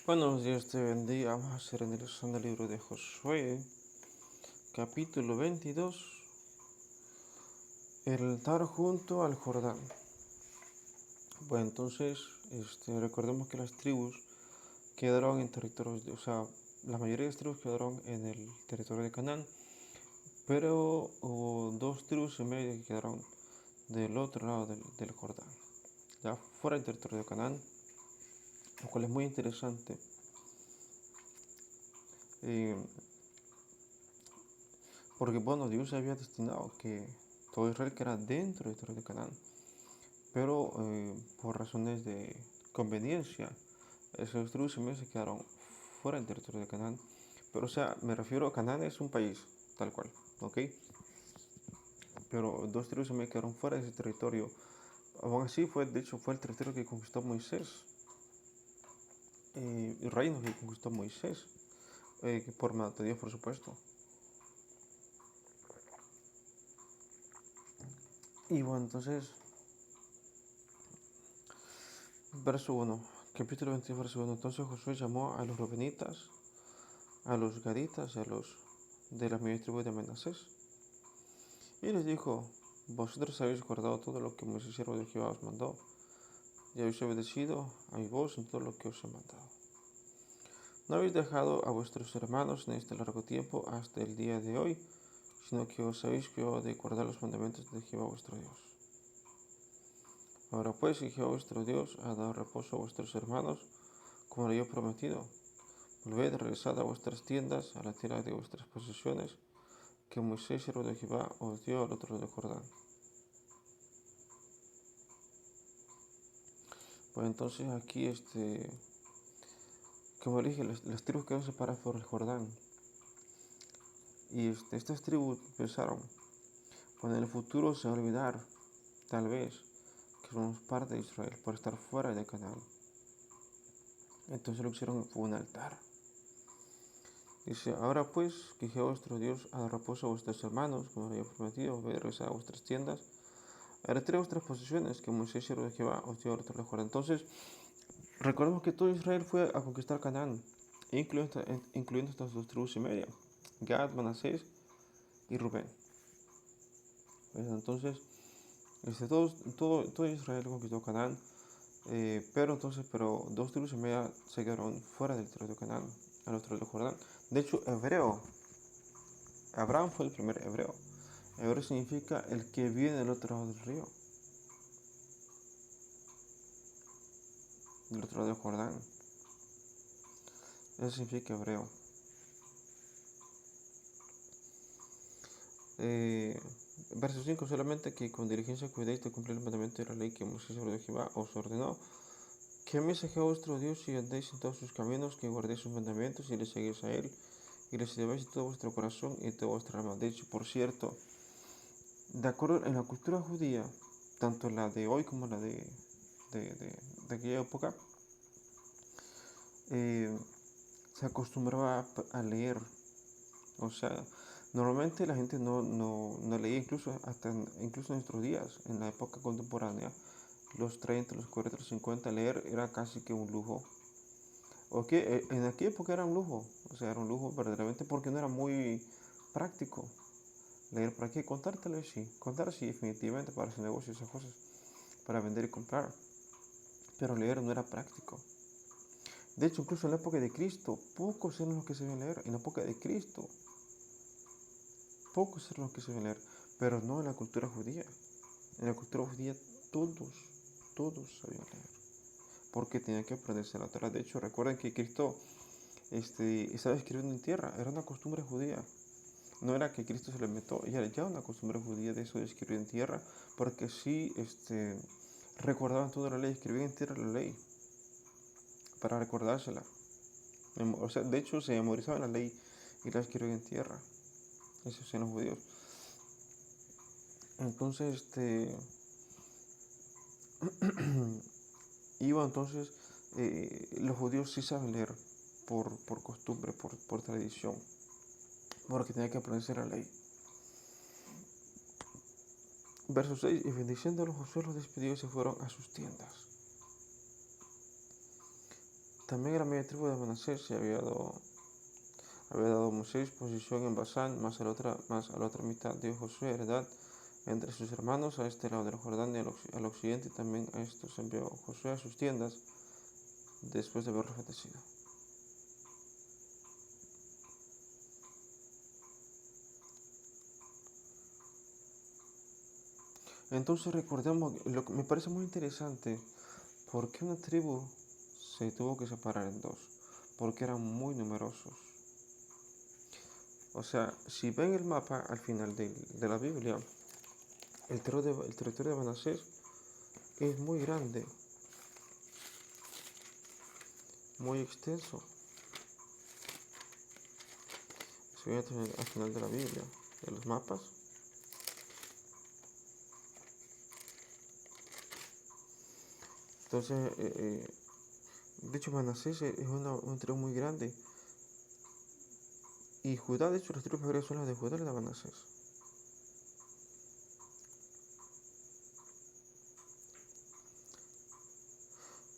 Buenos días, te bendiga. Vamos a hacer en el libro de Josué, capítulo 22, el altar junto al Jordán. Bueno, entonces, recordemos que las tribus quedaron en territorios, la mayoría de las tribus quedaron en el territorio de Canaán, pero hubo dos tribus en medio que quedaron del otro lado del Jordán, ya fuera del territorio de Canaán, lo cual es muy interesante. Eh, Porque bueno, Dios había destinado que todo Israel quedara dentro del territorio de Canaán, pero por razones de conveniencia, esos tribus se quedaron fuera del territorio de Canaán. Pero o sea, me refiero a Canaán es un país, tal cual, ¿ok? Pero dos tribus se quedaron fuera de ese territorio. Aún así, de hecho, fue el territorio que conquistó Moisés, el reino que conquistó Moisés, por mandato de Dios, por supuesto. Y bueno, entonces, verso 1, capítulo 22, verso 1. Entonces Josué llamó a los Rubenitas, a los Gaditas y a los de las medias tribus de Manasés, y les dijo: Vosotros habéis guardado todo lo que Moisés siervo de Jehová os mandó, y habéis obedecido a mi voz en todo lo que os he mandado. No habéis dejado a vuestros hermanos en este largo tiempo hasta el día de hoy, sino que os habéis cuidado de guardar los mandamientos de Jehová vuestro Dios. Ahora pues, si Jehová vuestro Dios ha dado reposo a vuestros hermanos, como lo había prometido, volved, regresad a vuestras tiendas, a la tierra de vuestras posesiones, que Moisés, siervo de Jehová, os dio al otro lado del Jordán. Pues entonces aquí, como dije, las tribus quedaron separadas por el Jordán. Y estas tribus pensaron, pues en el futuro se va a olvidar, tal vez, que somos parte de Israel por estar fuera de Canaán. Entonces lo que hicieron fue un altar. Dice: ahora pues, que Jehová vuestro Dios ha dado reposo a vuestros hermanos, como lo había prometido, regresad a vuestras tiendas, retirad vuestras posesiones, que Moisés, siervo de Jehová, os dio al otro lado del Jordán. Entonces, recordemos que todo Israel fue a conquistar Canaán, incluyendo estas dos tribus y media, Gad, Manasés y Rubén. Pues entonces, todo Israel conquistó Canaán, pero dos tribus y media se quedaron fuera del territorio de Canaán, al otro lado del Jordán. De hecho, Abraham fue el primer hebreo. Hebreo significa el que viene del otro lado del río, del otro lado del Jordán. Eso significa hebreo. Eh, Verso 5: solamente que con diligencia cuidéis de cumplir el mandamiento de la ley que Moisés, siervo de Jehová, os ordenó, que améis a Jehová vuestro Dios y andéis en todos sus caminos, que guardéis sus mandamientos y le seguís a él, y le sirváis de todo vuestro corazón y de toda vuestra alma. De hecho, por cierto, de acuerdo en la cultura judía, tanto la de hoy como la de aquella época, eh, se acostumbraba a leer. O sea, normalmente la gente no leía, incluso en nuestros días, en la época contemporánea, los 30, los 40, los 50, leer era casi que un lujo. O que en aquella época era un lujo, o sea, era un lujo verdaderamente porque no era muy práctico. Leer para qué, contar tal vez sí, contar sí definitivamente para hacer negocios, esas cosas, para vender y comprar, pero leer no era práctico. De hecho, incluso en la época de Cristo, pocos eran los que sabían leer. En la época de Cristo, pocos eran los que sabían leer, pero no en la cultura judía. En la cultura judía todos sabían leer, porque tenían que aprenderse la Torah. De hecho, recuerden que Cristo estaba escribiendo en tierra, era una costumbre judía. No era que Cristo se lo inventó, ya era ya una costumbre judía de eso de escribir en tierra, porque sí recordaban toda la ley, escribían en tierra la ley para recordársela. O sea, de hecho se memorizaban la ley y la escribían en tierra. Eso hacían los judíos. Entonces, entonces, los judíos sí saben leer por costumbre, por tradición, porque tenían que aprenderse la ley. Verso 6: y bendiciendo a los Josué los despidió y se fueron a sus tiendas. También a la media tribu de Manasés se había dado Moisés posición en Basán, más a la otra mitad dio Josué heredad entre sus hermanos a este lado del Jordán y al occidente. También a estos envió Josué a sus tiendas después de haberlos bendecido. Entonces recordemos, lo que me parece muy interesante, ¿por qué una tribu se tuvo que separar en dos? Porque eran muy numerosos. O sea, si ven el mapa al final de la Biblia, el territorio de Manasés es muy grande, muy extenso. Si ven al final de la Biblia, de los mapas, entonces, de hecho Manasés es una tribu muy grande. Y Judá, de hecho, las tribus hebreas son las de Judá y las de Manasés.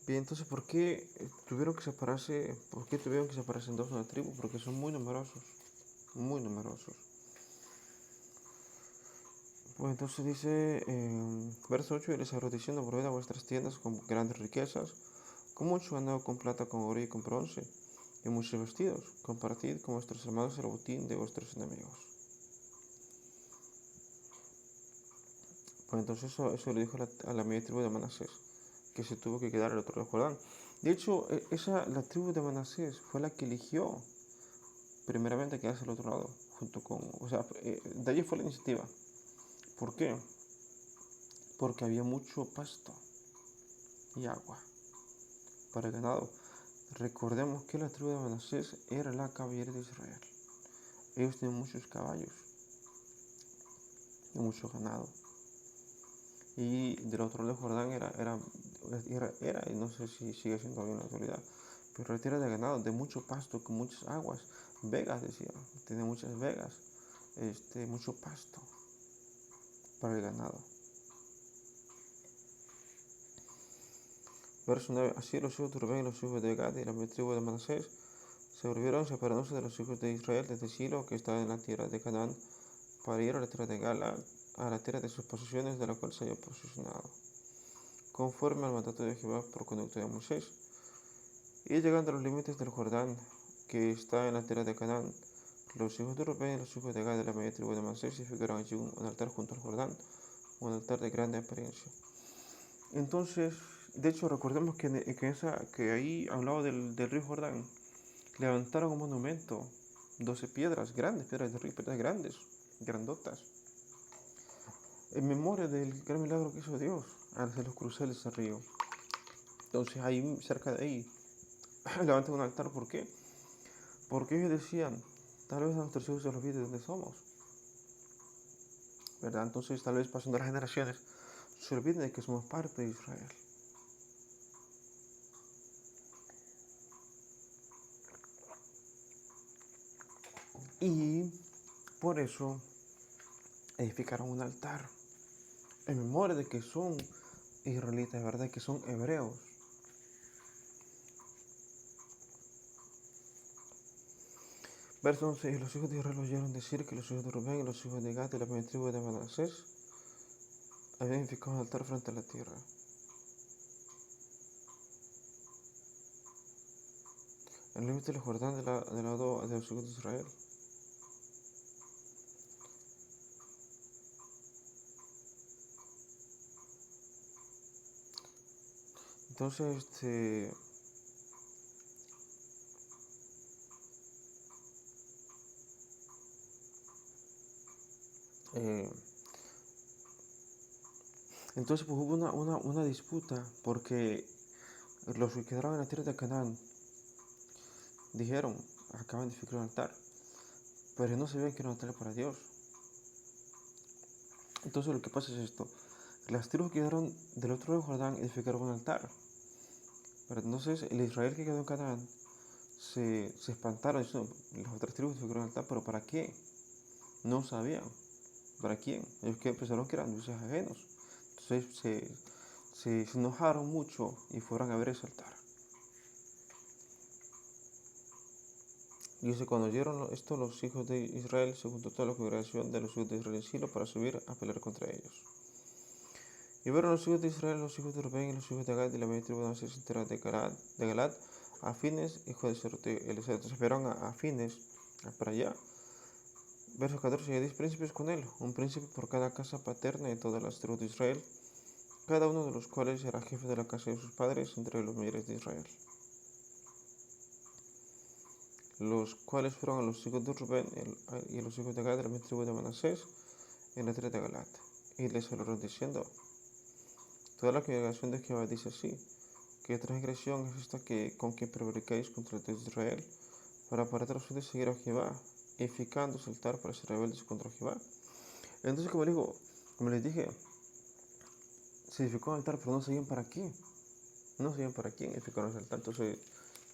Bien, entonces, ¿por qué tuvieron que separarse? ¿Por qué tuvieron que separarse en dos una tribu? Porque son muy numerosos, muy numerosos. Pues entonces dice, verso 8, y les habrá diciendo, volved a vuestras tiendas con grandes riquezas, con mucho ganado, con plata, con oro y con bronce, y muchos vestidos. Compartid con vuestros hermanos el botín de vuestros enemigos. Pues entonces eso le dijo a la media tribu de Manasés, que se tuvo que quedar al otro lado del Jordán. De hecho, la tribu de Manasés fue la que eligió primeramente quedarse al otro lado, junto con, o sea, de allí fue la iniciativa. ¿Por qué? Porque había mucho pasto y agua para el ganado. Recordemos que la tribu de Manasés era la caballería de Israel. Ellos tenían muchos caballos y mucho ganado. Y del otro lado del Jordán y no sé si sigue siendo bien en la actualidad, pero era tierra de ganado, de mucho pasto, con muchas aguas, vegas, decía, tiene muchas vegas, mucho pasto para el ganado. Verso 9, así los hijos de Rubén y los hijos de Gad y la tribu de Manasés se volvieron separándose de los hijos de Israel desde Silo, que estaba en la tierra de Canaán, para ir a la tierra de Gala, a la tierra de sus posesiones, de la cual se había posicionado, conforme al mandato de Jehová por conducto de Moisés. Y llegando a los límites del Jordán, que está en la tierra de Canaán, los hijos de Rubén y los hijos de Gad de la media tribu de Manasés edificaron allí un altar junto al Jordán, un altar de grande apariencia. Entonces, de hecho, recordemos que ahí, a un lado del río Jordán, levantaron un monumento, 12 piedras grandes, piedras de río, piedras grandes, grandotas, en memoria del gran milagro que hizo Dios al hacer los cruceles al río. Entonces, ahí, cerca de ahí, levantan un altar. ¿Por qué? Porque ellos decían, tal vez a nuestros hijos se los olvide de dónde somos, ¿verdad? Entonces, tal vez pasando las generaciones, se olviden de que somos parte de Israel. Y por eso edificaron un altar en memoria de que son israelitas, ¿verdad? Que son hebreos. Verso 11, y los hijos de Israel oyeron decir que los hijos de Rubén y los hijos de Gad y la media tribu de Manasés habían edificado un altar frente a la tierra. En el límite del Jordán del lado de los hijos de Israel. Entonces, eh, entonces pues, hubo una disputa porque los que quedaron en la tierra de Canaán dijeron, acaban de edificar un altar, pero no sabían que era un altar para Dios. Entonces lo que pasa es esto, las tribus que quedaron del otro lado del Jordán edificaron un altar, pero entonces el Israel que quedó en Canaán se espantaron, diciendo, las otras tribus edificaron un altar, pero ¿para qué? No sabían, ¿para quién? Ellos pensaron que eran dioses ajenos, entonces se enojaron mucho y fueron a ver ese altar. Y dice, cuando oyeron esto, los hijos de Israel se juntó toda la congregación de los hijos de Israel en Silo para subir a pelear contra ellos. Y vieron los hijos de Israel, los hijos de Rubén y los hijos de Gad y la media tribu de Manasés entera de Galad, a Fines, hijo de Eliseo. Entonces fueron a Fines, para allá. Verso 14, y 10 príncipes con él, un príncipe por cada casa paterna de todas las tribus de Israel, cada uno de los cuales era jefe de la casa de sus padres entre los mayores de Israel. Los cuales fueron a los hijos de Rubén y a los hijos de Gad, la media tribu de Manasés, en la tierra de Galad. Y les hablaron diciendo, toda la congregación de Jehová dice así, ¿qué transgresión es esta con que prevaricáis contra el Dios de Israel, para apartaros de seguir a Jehová, edificando su altar para ser rebeldes contra Jehová? Entonces, como les dije, se edificó un altar, pero no sabían para qué. No sabían para quién edificaron ese altar. Entonces,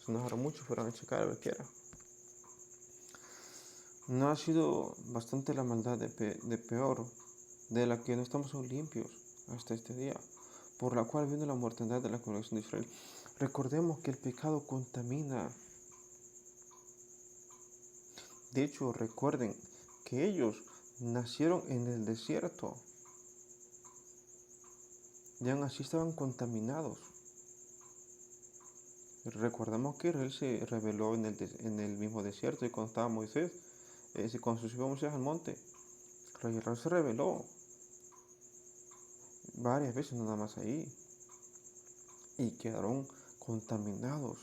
se enojaron mucho, fueron a checar a ver qué era. No ha sido bastante la maldad de peor, de la que no estamos aún limpios hasta este día, por la cual vino la mortandad de la congregación de Israel. Recordemos que el pecado contamina. De hecho, recuerden que ellos nacieron en el desierto y aún así estaban contaminados. Recordamos que Israel se rebeló en el mismo desierto, y cuando estaba Moisés, cuando subió Moisés al monte, Israel se rebeló varias veces, nada más ahí, y quedaron contaminados.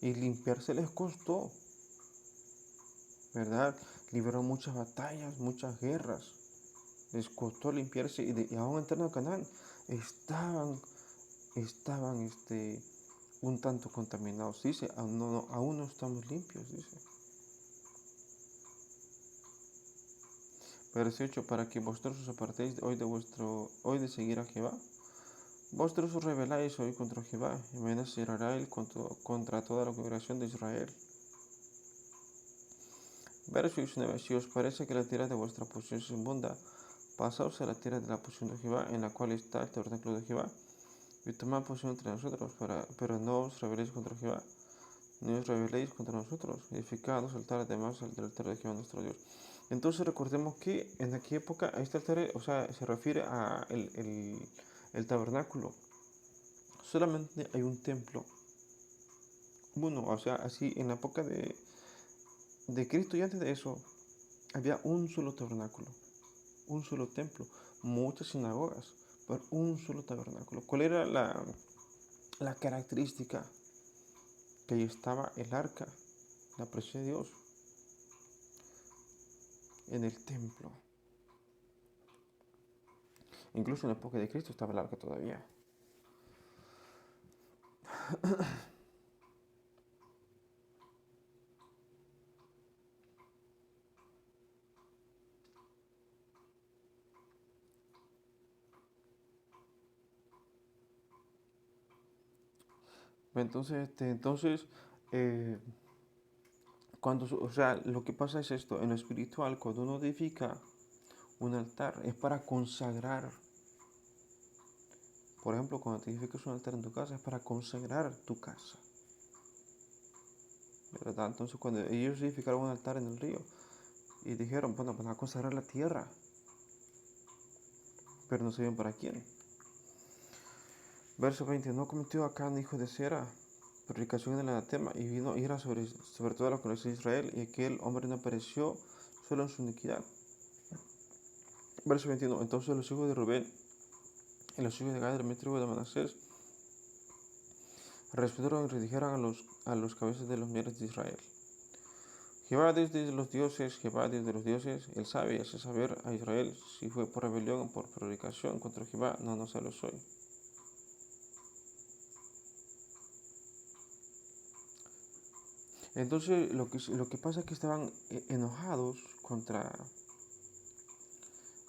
Y limpiarse les costó, ¿verdad? Libraron muchas batallas, muchas guerras. Les costó limpiarse, y aún entrando a Canaán estaban un tanto contaminados. Dice, aún no estamos limpios, dice. Verso 8, para que vosotros os apartéis hoy de seguir a Jehová. Vosotros os rebeláis hoy contra Jehová, y mañana cerrará él contra toda la congregación de Israel. Verso 19, si os parece que la tierra de vuestra posesión es inmunda, pasaos a la tierra de la posesión de Jehová, en la cual está el tabernáculo de Jehová, y tomad posesión entre nosotros, pero no os rebeléis contra Jehová, ni os rebeléis contra nosotros, edificad los altares además del altar de Jehová nuestro Dios. Entonces recordemos que en aquella época este altar, se refiere a el tabernáculo. Solamente hay un templo. Uno, así en la época de Cristo y antes de eso, había un solo tabernáculo, un solo templo, muchas sinagogas, pero un solo tabernáculo. ¿Cuál era la característica? Que ahí estaba el arca, la presencia de Dios, en el templo. Incluso en la época de Cristo estaba el arca todavía. Entonces, lo que pasa es esto, en lo espiritual, cuando uno edifica un altar, es para consagrar. Por ejemplo, cuando te edificas un altar en tu casa, es para consagrar tu casa, ¿verdad? Entonces, cuando ellos edificaron un altar en el río, y dijeron, bueno, van a consagrar la tierra, pero no sabían para quién. Verso 20, no cometió Acán, hijo de Zera, predicación en el anatema, y vino ira sobre toda la congregación de Israel, y aquel hombre no pereció solo en su iniquidad. Verso 21, entonces los hijos de Rubén y los hijos de Gad, la tribu de Manasés, respondieron y redijeron a los cabezas de los miembros de Israel. Jehová Dios de los dioses, él sabe y hace saber a Israel si fue por rebelión o por predicación contra Jehová, no se lo soy. Entonces lo que pasa es que estaban enojados contra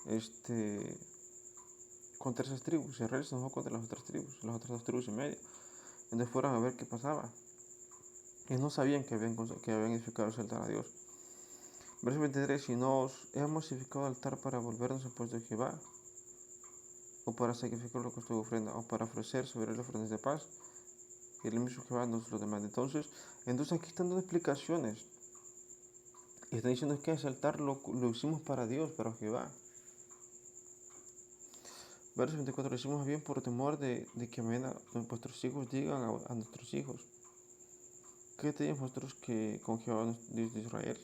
esas tribus. Israel se enojó contra las otras dos tribus y media. Entonces fueron a ver qué pasaba. Y no sabían que habían edificado ese altar a Dios. Verso 23, si no hemos edificado altar para volvernos al puesto de Jehová, o para sacrificar lo que estuvo ofrenda, o para ofrecer sobre él ofrendas de paz, y el mismo Jehová nos lo demanda. Entonces aquí están dos explicaciones. Y están diciendo que ese altar lo hicimos para Dios, para Jehová. Verso 24, lo hicimos bien por temor de que mañana vuestros hijos digan a nuestros hijos: ¿qué tenéis vosotros que con Jehová, Dios de Israel?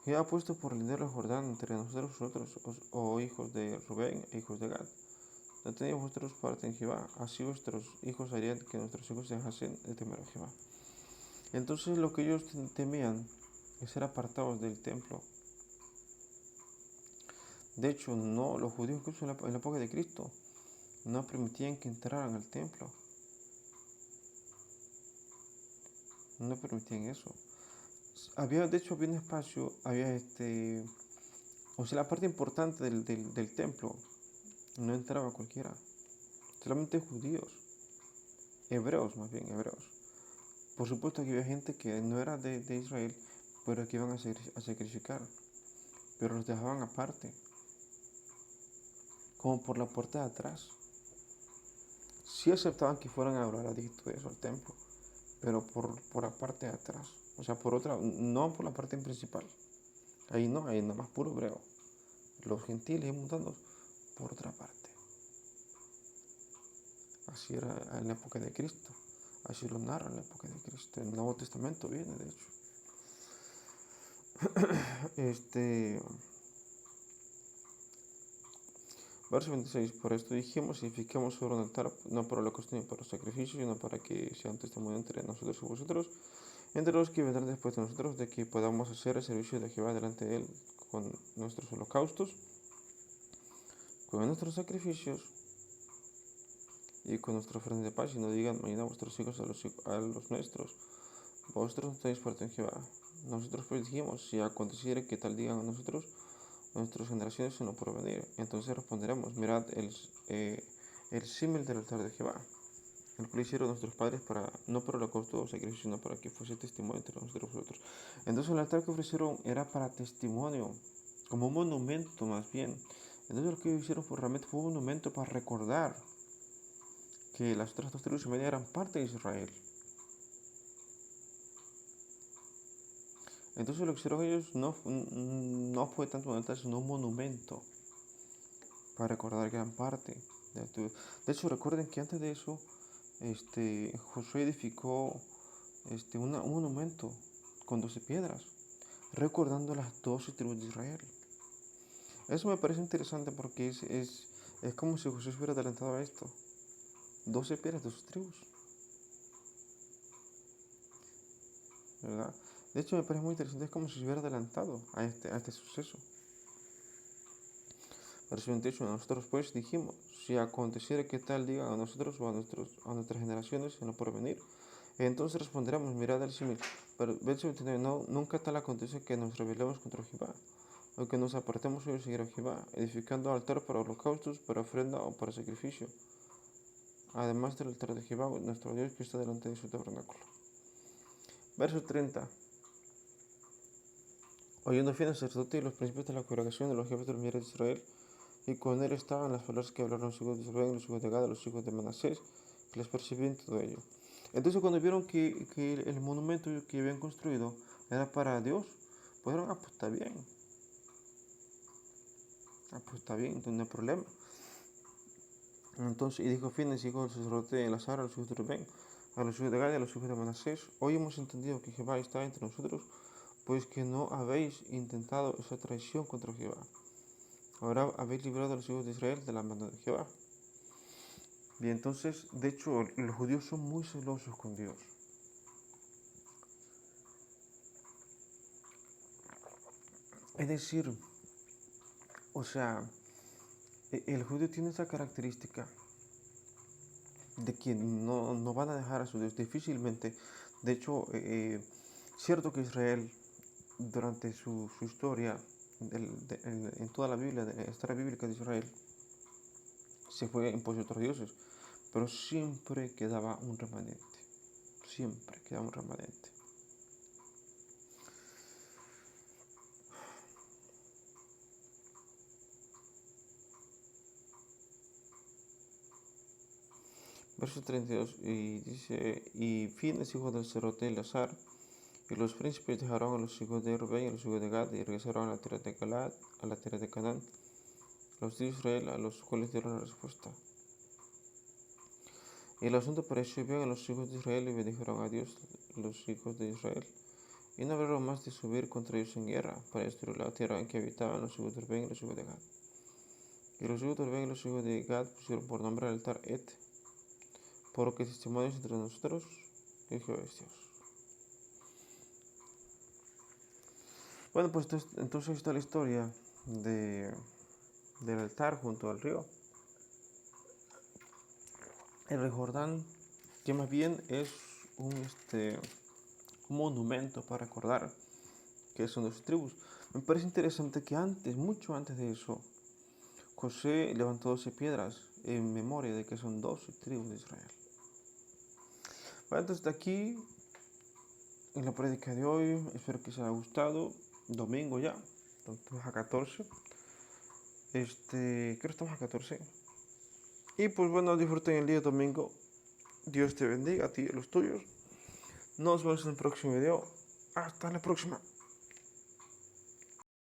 Jehová ha puesto por lindero el Jordán entre nosotros, o hijos de Rubén e hijos de Gad. No tenéis vosotros parte en Jehová, así vuestros hijos harían que nuestros hijos dejasen de temer a Jehová. Entonces lo que ellos temían es ser apartados del templo. De hecho, no, los judíos incluso en la época de Cristo no permitían que entraran al templo. No permitían eso. De hecho, había un espacio, o sea, la parte importante del templo no entraba cualquiera, solamente judíos, hebreos, más bien hebreos. Por supuesto que había gente que no era de Israel, pero que iban a sacrificar, pero los dejaban aparte, como por la puerta de atrás. Sí aceptaban que fueran a adorar a Dios eso al templo, pero por la parte de atrás, o sea, por otra, no por la parte principal. Ahí nada más puro hebreo. Los gentiles y mundanos por otra parte. Así era en la época de Cristo. Así lo narra en la época de Cristo. En el Nuevo Testamento viene, de hecho. Verso 26. Por esto dijimos: edifiquemos sobre un altar, no para holocausto ni para sacrificio, sino para que sea un testimonio entre nosotros y vosotros, entre los que vendrán después de nosotros, de que podamos hacer el servicio de Jehová delante de él con nuestros holocaustos, con nuestros sacrificios y con nuestra ofrenda de paz, y no digan mañana vuestros hijos a los nuestros: vosotros no tenéis parte en Jehová. Nosotros pues dijimos: si aconteciere que tal digan a nosotros, nuestras generaciones en lo porvenir, entonces responderemos: mirad el símil del altar de Jehová, el cual hicieron nuestros padres, no para holocausto o sacrificio, sino para que fuese testimonio entre nosotros y vosotros. Entonces el altar que ofrecieron era para testimonio, como un monumento más bien. Entonces lo que hicieron realmente fue un monumento para recordar que las otras dos tribus y media eran parte de Israel. Entonces lo que hicieron ellos no fue tanto un altar, sino un monumento para recordar que eran parte de la tribu. De hecho, recuerden que antes de eso, Josué edificó un monumento con 12 piedras, recordando las 12 tribus de Israel. Eso me parece interesante porque es como si Josué hubiera adelantado a esto. 12 piedras de sus tribus, ¿verdad? De hecho, me parece muy interesante, es como si se hubiera adelantado a este suceso. Verso 28, nosotros pues dijimos: si aconteciera que tal digan a nosotros o a nuestras generaciones en lo porvenir, entonces responderemos: mirad el símil. Pero verso 29, nunca tal acontece que nos rebelemos contra Jehová, o que nos apartemos de seguir a Jehová, edificando altar para holocaustos, para ofrenda o para sacrificio, además del altar de Jehová, nuestro Dios, que está delante de su tabernáculo. Verso 30. Oyendo fin el sacerdote y los príncipes de la congregación de los jefes de los millares de Israel, y con él estaban las palabras que hablaron los hijos de Rubén, los hijos de Gad, los hijos de Manasés, que les percibían todo ello. Entonces cuando vieron que el monumento que habían construido era para Dios, pues dijeron: pues está bien. Pues está bien, entonces no hay problema. Entonces, y dijo Fines, hijo del sacerdote Elazar, a los hijos de Rubén, a los hijos de Gad y a los hijos de Manasés: hoy hemos entendido que Jehová está entre nosotros, pues que no habéis intentado esa traición contra Jehová. Ahora habéis librado a los hijos de Israel de la mano de Jehová. Bien, entonces, de hecho, los judíos son muy celosos con Dios. Es decir, o sea, el judío tiene esa característica de que no van a dejar a su Dios difícilmente. De hecho, cierto que Israel, durante su historia, en toda la Biblia, la historia bíblica de Israel, se fue en pos de otros dioses, pero siempre quedaba un remanente. Siempre quedaba un remanente. Verso 32, y dice, y Fines, hijo del sacerdote Eleazar, y los príncipes dejaron a los hijos de Rubén y a los hijos de Gad, y regresaron a la tierra de Galaad, a la tierra de Canaán, los de Israel, a los cuales dieron la respuesta. Y el asunto pareció bien a los hijos de Israel, y bendijeron a Dios los hijos de Israel. Y no hablaron más de subir contra ellos en guerra, para destruir la tierra en que habitaban los hijos de Rubén y los hijos de Gad. Y los hijos de Rubén y los hijos de Gad pusieron por nombre al altar Et, por lo que testimonios entre nosotros, y Jehová es Dios. Bueno, pues entonces está la historia del altar junto al río. El río Jordán, que más bien es un monumento para recordar que son dos tribus. Me parece interesante que antes, mucho antes de eso, José levantó 12 piedras en memoria de que son 12 tribus de Israel. Bueno, entonces de aquí, en la prédica de hoy, espero que os haya gustado. Domingo ya, estamos a 14. Creo que estamos a 14. Y pues bueno, disfruten el día domingo. Dios te bendiga a ti y a los tuyos. Nos vemos en el próximo video. Hasta la próxima.